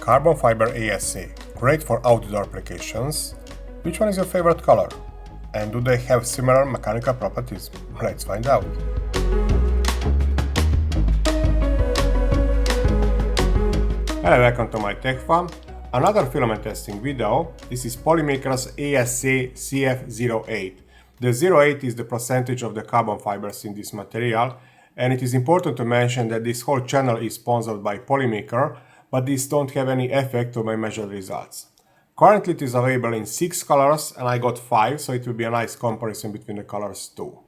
Carbon fiber ASA, great for outdoor applications. Which one is your favorite color? And do they have similar mechanical properties? Let's find out. Hello, welcome to my Tech Farm. Another filament testing video. This is Polymaker's ASA-CF08. The 08 is the percentage of the carbon fibers in this material, and it is important to mention that this whole channel is sponsored by Polymaker, but these don't have any effect on my measured results. Currently it is available in 6 colors and I got 5, so it will be a nice comparison between the colors too.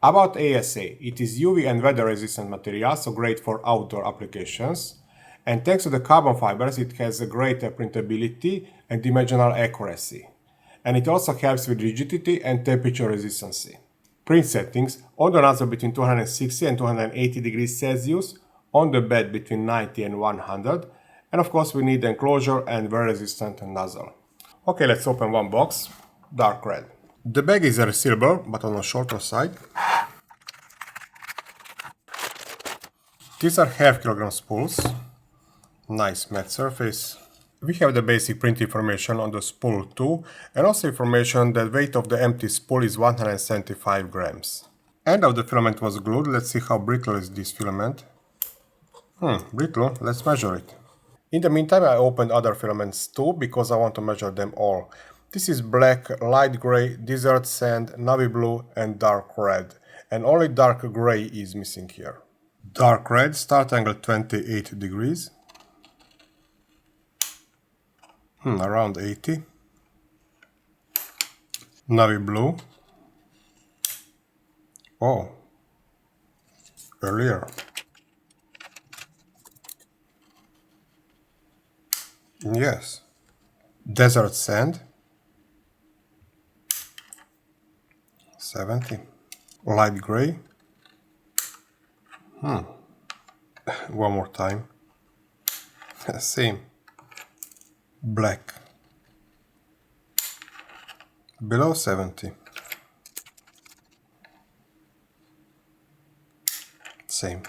About ASA, it is UV and weather resistant material, so great for outdoor applications. And thanks to the carbon fibers, it has a greater printability and dimensional accuracy. And it also helps with rigidity and temperature resistance. Print settings: on the nozzle between 260 and 280 degrees Celsius, on the bed between 90 and 100, and of course we need the enclosure and wear resistant nozzle. Okay, let's open one box. Dark red. The bag is resealable, but on the shorter side. These are half kilogram spools. Nice matte surface. We have the basic print information on the spool too, and also information that weight of the empty spool is 175 grams. End of the filament was glued. Let's see how brittle is this filament. Brittle. Let's measure it. In the meantime, I opened other filaments too, because I want to measure them all. This is black, light gray, desert sand, navy blue and dark red. And only dark gray is missing here. Dark red, start angle 28 degrees. Around 80. Navy blue. Oh, earlier. Yes. Desert sand. 70. Light gray. One more time. Same. Black. Below 70. Same.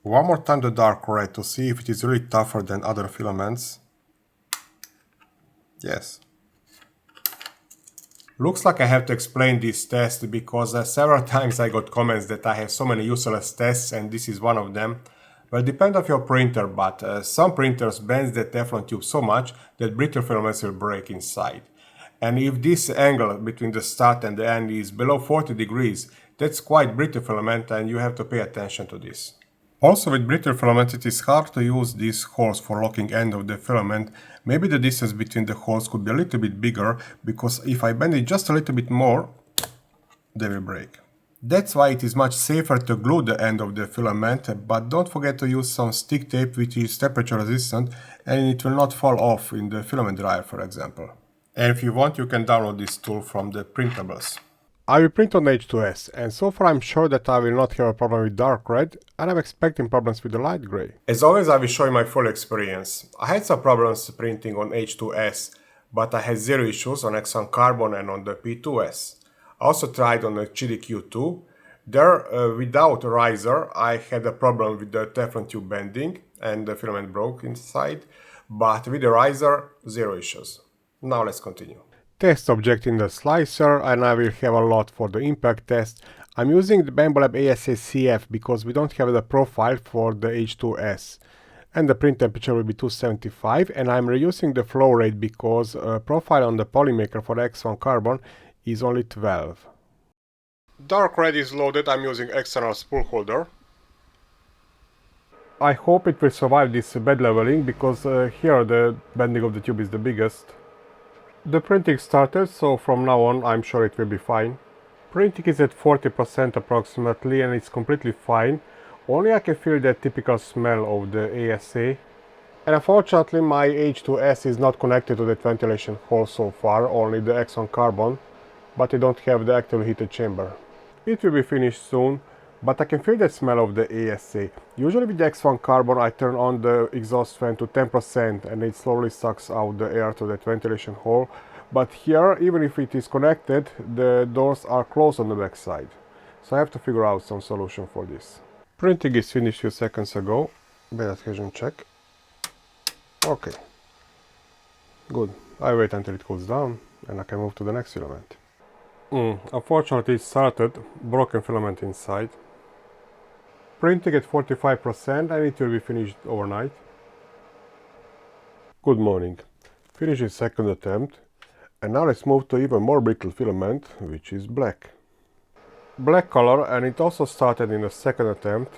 One more time the dark red to see if it is really tougher than other filaments. Yes. Looks like I have to explain this test because several times I got comments that I have so many useless tests, and this is one of them. Well, depends on your printer, but some printers bend the Teflon tube so much that brittle filaments will break inside. And if this angle between the start and the end is below 40 degrees, that's quite brittle filament and you have to pay attention to this. Also with brittle filament it is hard to use these holes for locking end of the filament. Maybe the distance between the holes could be a little bit bigger, because if I bend it just a little bit more, they will break. That's why it is much safer to glue the end of the filament, but don't forget to use some stick tape which is temperature resistant and it will not fall off in the filament dryer, for example. And if you want, you can download this tool from the printables. I will print on H2S, and so far I'm sure that I will not have a problem with dark red, and I'm expecting problems with the light gray. As always, I will show you my full experience. I had some problems printing on H2S, but I had zero issues on X1 Carbon and on the P2S. I also tried on the Chili Q2. There, without a riser, I had a problem with the Teflon tube bending and the filament broke inside, but with the riser, zero issues. Now let's continue. Test object in the slicer, and I will have a lot for the impact test. I'm using the Bambu Lab ASA-CF because we don't have the profile for the H2S. And the print temperature will be 275, and I'm reducing the flow rate because profile on the Polymaker for X1 Carbon is only 12. Dark red is loaded. I'm using external spool holder. I hope it will survive this bed leveling, because here the bending of the tube is the biggest. The printing started, so from now on I'm sure it will be fine. Printing is at 40% approximately and it's completely fine. Only I can feel that typical smell of the ASA. And unfortunately my H2S is not connected to the ventilation hole so far, only the X1 Carbon, but I don't have the active heated chamber. It will be finished soon, but I can feel the smell of the ASA. Usually with the X1 Carbon I turn on the exhaust fan to 10% and it slowly sucks out the air to that ventilation hole. But here, even if it is connected, the doors are closed on the back side. So I have to figure out some solution for this. Printing is finished a few seconds ago. Bed adhesion check. Okay, good. I wait until it cools down and I can move to the next filament. Unfortunately it started, broken filament inside. Printing at 45% and it will be finished overnight. Good morning. Finishing second attempt, and now let's move to even more brittle filament, which is black. Black color, and it also started in the second attempt.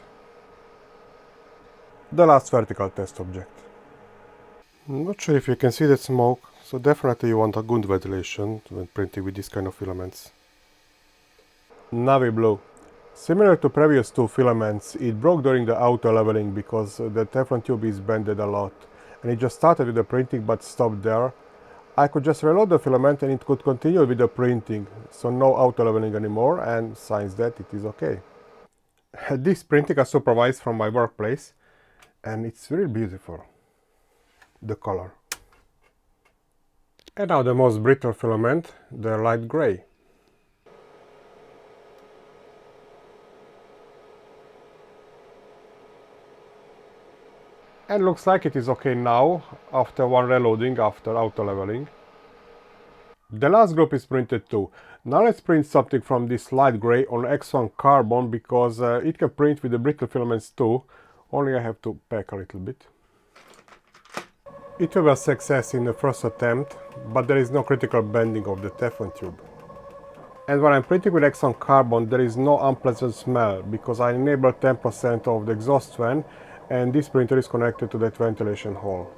The last vertical test object. Not sure if you can see that smoke, so definitely you want a good ventilation when printing with this kind of filaments. Navy blue. Similar to previous two filaments, it broke during the auto leveling because the Teflon tube is bended a lot, and it just started with the printing but stopped there. I could just reload the filament and it could continue with the printing, so no auto leveling anymore, and since that it is okay. This printing I supervised from my workplace, and it's really beautiful, the color. And now the most brittle filament, the light gray. And looks like it is okay now, after one reloading after auto leveling. The last group is printed too. Now let's print something from this light gray on X1 carbon, because it can print with the brittle filaments too, only I have to pack a little bit. It was a success in the first attempt, but there is no critical bending of the Teflon tube. And when I'm printing with X1 carbon, there is no unpleasant smell, because I enabled 10% of the exhaust fan, and this printer is connected to that ventilation hole.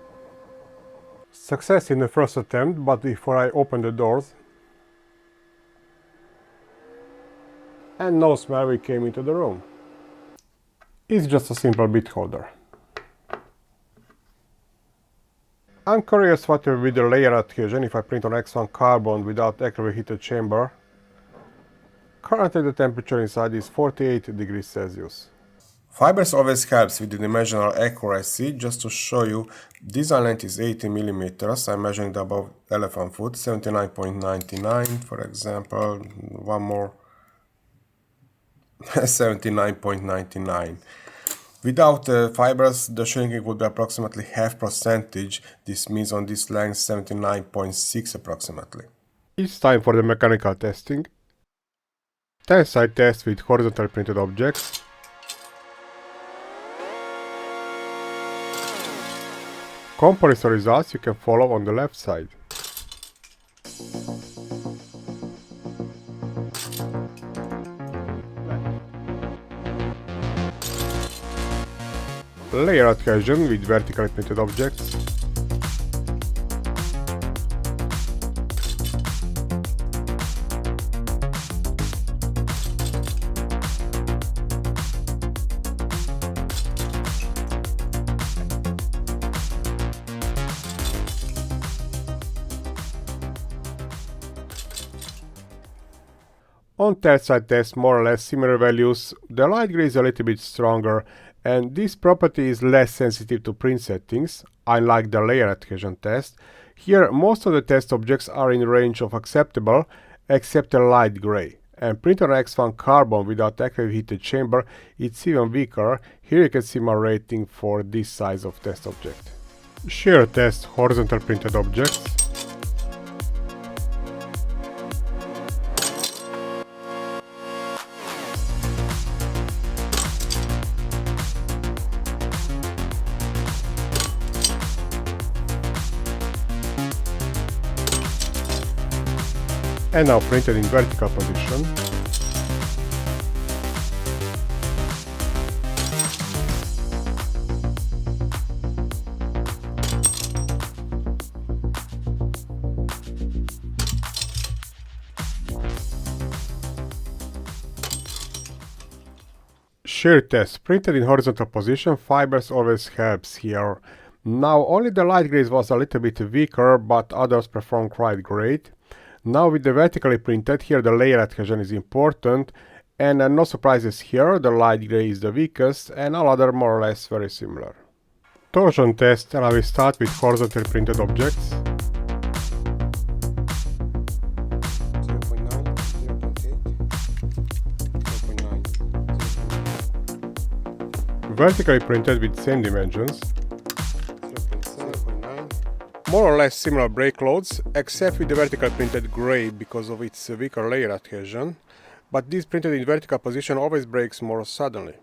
Success in the first attempt, but before I open the doors, and no smell we came into the room. It's just a simple bit holder. I'm curious what will be the layer adhesion if I print on X1 carbon without actively heated chamber. Currently the temperature inside is 48 degrees Celsius. Fibers always helps with the dimensional accuracy. Just to show you, design length is 80 millimeters. I'm measuring the above elephant foot, 79.99 for example, one more, 79.99. Without fibers, the shrinking would be approximately half percentage. This means on this length 79.6 approximately. It's time for the mechanical testing. Tensile test with horizontal printed objects. Comparison results you can follow on the left side. Layer adhesion with vertically printed objects. On tensile test, more or less similar values. The light gray is a little bit stronger, and this property is less sensitive to print settings, unlike the layer adhesion test. Here, most of the test objects are in range of acceptable, except the light gray. And print on X1 carbon without actively heated chamber, it's even weaker. Here you can see my rating for this size of test object. Shear test horizontal printed objects. And now printed in vertical position. Shear test, printed in horizontal position. Fibers always helps here. Now only the light gray was a little bit weaker, but others performed quite great. Now with the vertically printed, here the layer adhesion is important, and no surprises here, the light gray is the weakest, and all other more or less very similar. Torsion test, and I will start with horizontally printed objects. 0.9, 0.8, 0.9. Vertically printed with same dimensions. 0.7, More or less similar brake loads, except with the vertical printed grey because of its weaker layer adhesion, but this printed in vertical position always breaks more suddenly.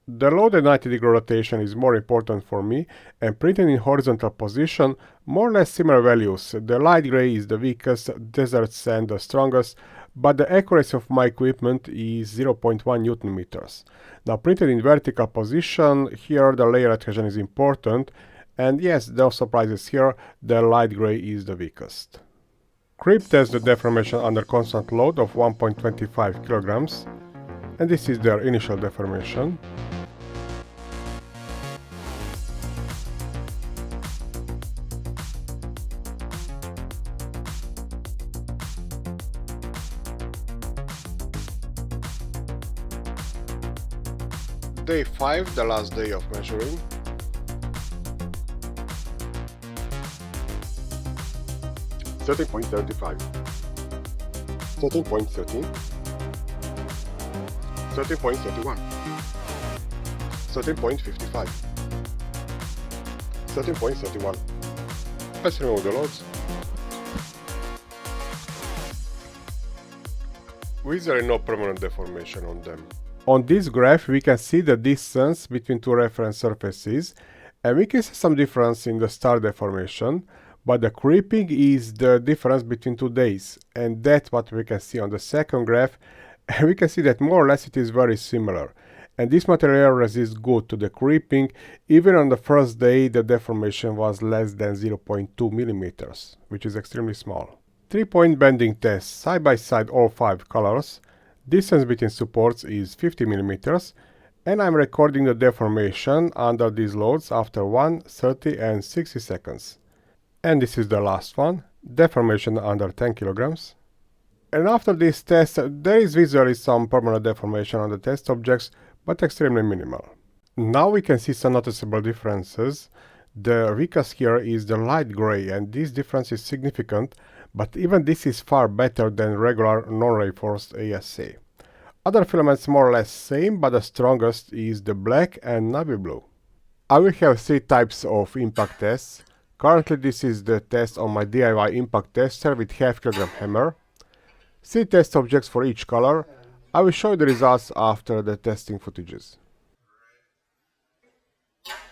The load at 90° rotation is more important for me, and printed in horizontal position, more or less similar values. The light grey is the weakest, desert sand the strongest, but the accuracy of my equipment is 0.1 Newton meters. Now printed in vertical position, here the layer adhesion is important, and yes, no surprises here, the light grey is the weakest. Creep tests the deformation under constant load of 1.25 kilograms, and this is their initial deformation. Day 5, the last day of measuring. $13.35, $13.13, $13.31, $13.55, $13.31. Let's remove the loads. With there is no permanent deformation on them. On this graph we can see the distance between two reference surfaces, and we can see some difference in the star deformation, but the creeping is the difference between 2 days, and that's what we can see on the second graph, and we can see that more or less it is very similar. And this material resists good to the creeping. Even on the first day the deformation was less than 0.2 millimeters, which is extremely small. 3-point bending test, side by side all 5 colors. Distance between supports is 50 millimeters, and I'm recording the deformation under these loads after 1, 30 and 60 seconds. And this is the last one, deformation under 10 kilograms. And after this test, there is visually some permanent deformation on the test objects, but extremely minimal. Now we can see some noticeable differences. The weakest here is the light gray, and this difference is significant, but even this is far better than regular non-reinforced ASA. Other filaments more or less same, but the strongest is the black and navy blue. I will have 3 types of impact tests. Currently this is the test on my DIY impact tester with half kilogram hammer. 3 test objects for each color. I will show you the results after the testing footages.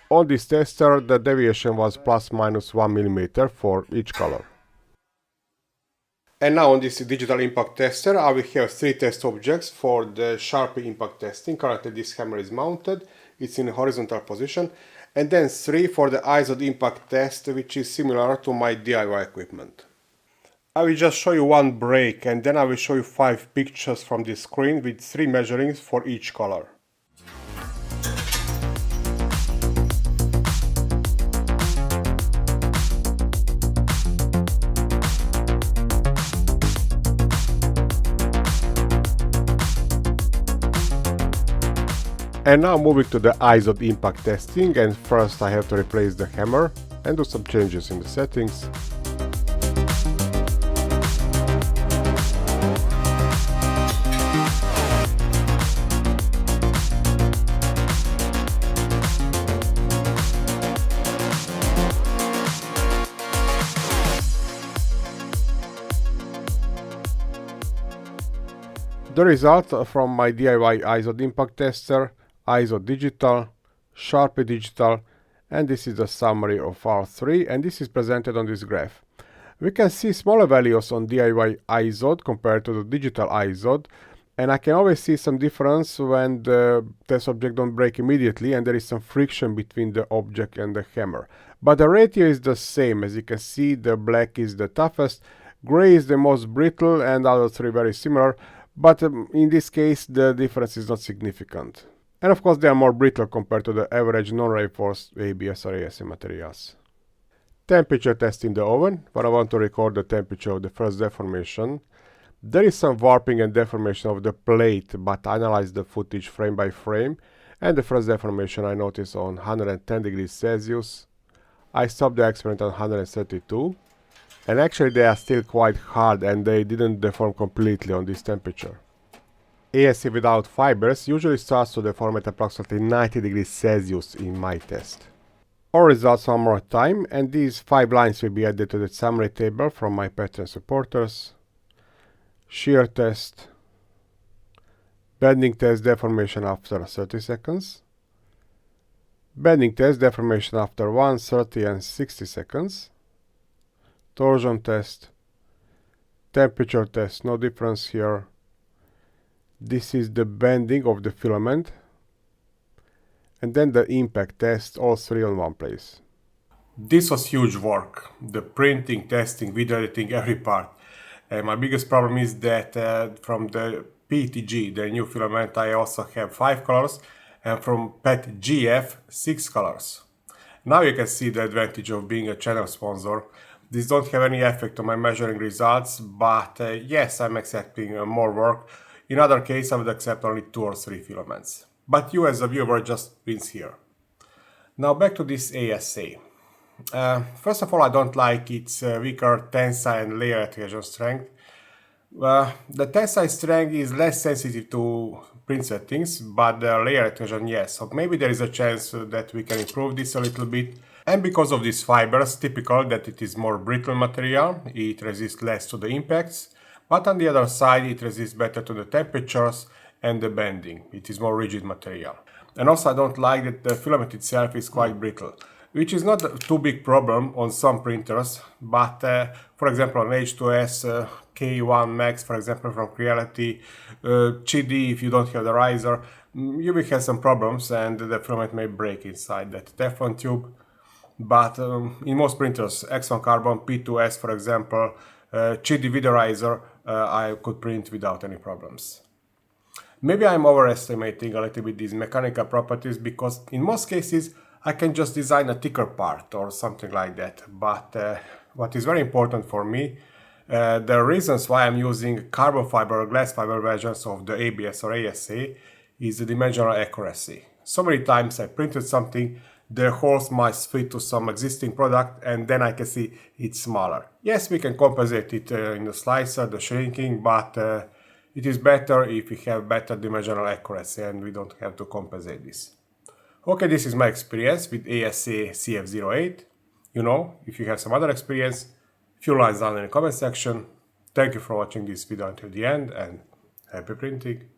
On this tester the deviation was plus minus 1 mm for each color. And now on this digital impact tester I will have 3 test objects for the Sharpie impact testing. Currently this hammer is mounted, it's in a horizontal position, and then 3 for the ISO impact test, which is similar to my DIY equipment. I will just show you one break, and then I will show you 5 pictures from this screen with 3 measurings for each color. And now moving to the ISO impact testing, and first I have to replace the hammer and do some changes in the settings. The result from my DIY ISO impact tester: ISO digital, Sharpie digital, and this is the summary of our 3, and this is presented on this graph. We can see smaller values on DIY ISO compared to the digital ISO, and I can always see some difference when the test object don't break immediately and there is some friction between the object and the hammer. But the ratio is the same. As you can see, the black is the toughest, gray is the most brittle, and other 3 very similar, but in this case the difference is not significant. And of course they are more brittle compared to the average non-reinforced ABS or ASA materials. Temperature test in the oven, where I want to record the temperature of the first deformation. There is some warping and deformation of the plate, but I analyzed the footage frame by frame, and the first deformation I noticed on 110 degrees Celsius. I stopped the experiment on 132, and actually they are still quite hard and they didn't deform completely on this temperature. ASA without fibers usually starts to deform at approximately 90 degrees Celsius in my test. All results one more time, and these 5 lines will be added to the summary table from my pattern supporters. Shear test, bending test, deformation after 30 seconds, bending test, deformation after 1, 30 and 60 seconds, torsion test, temperature test, no difference here. This is the bending of the filament, and then the impact test, all 3 on one place. This was huge work, the printing, testing, video editing, every part. My biggest problem is that from the PETG, the new filament, I also have 5 colors, and from PET-GF, 6 colors. Now you can see the advantage of being a channel sponsor. These don't have any effect on my measuring results, but yes, I'm accepting more work. In other case, I would accept only 2 or 3 filaments. But you as a viewer just wins here. Now back to this ASA. First of all, I don't like its weaker tensile and layer adhesion strength. The tensile strength is less sensitive to print settings, but the layer adhesion, yes. So maybe there is a chance that we can improve this a little bit. And because of these fibers, typical that it is more brittle material, it resists less to the impacts, but on the other side it resists better to the temperatures and the bending. It is more rigid material. And also I don't like that the filament itself is quite brittle, which is not a too big problem on some printers, but for example on H2S, K1 Max, for example from Creality, CD, if you don't have the riser, you will have some problems and the filament may break inside that Teflon tube. But in most printers, X1 Carbon, P2S for example, CD with the riser, I could print without any problems. Maybe I'm overestimating a little bit these mechanical properties, because in most cases I can just design a thicker part or something like that. But what is very important for me, the reasons why I'm using carbon fiber or glass fiber versions of the ABS or ASA is the dimensional accuracy. So many times I printed something, the holes might fit to some existing product, and then I can see it's smaller. Yes, we can compensate it in the slicer, the shrinking, but it is better if we have better dimensional accuracy and we don't have to compensate this. Okay, this is my experience with ASA-CF08. You know, if you have some other experience, few lines down in the comment section. Thank you for watching this video until the end, and happy printing!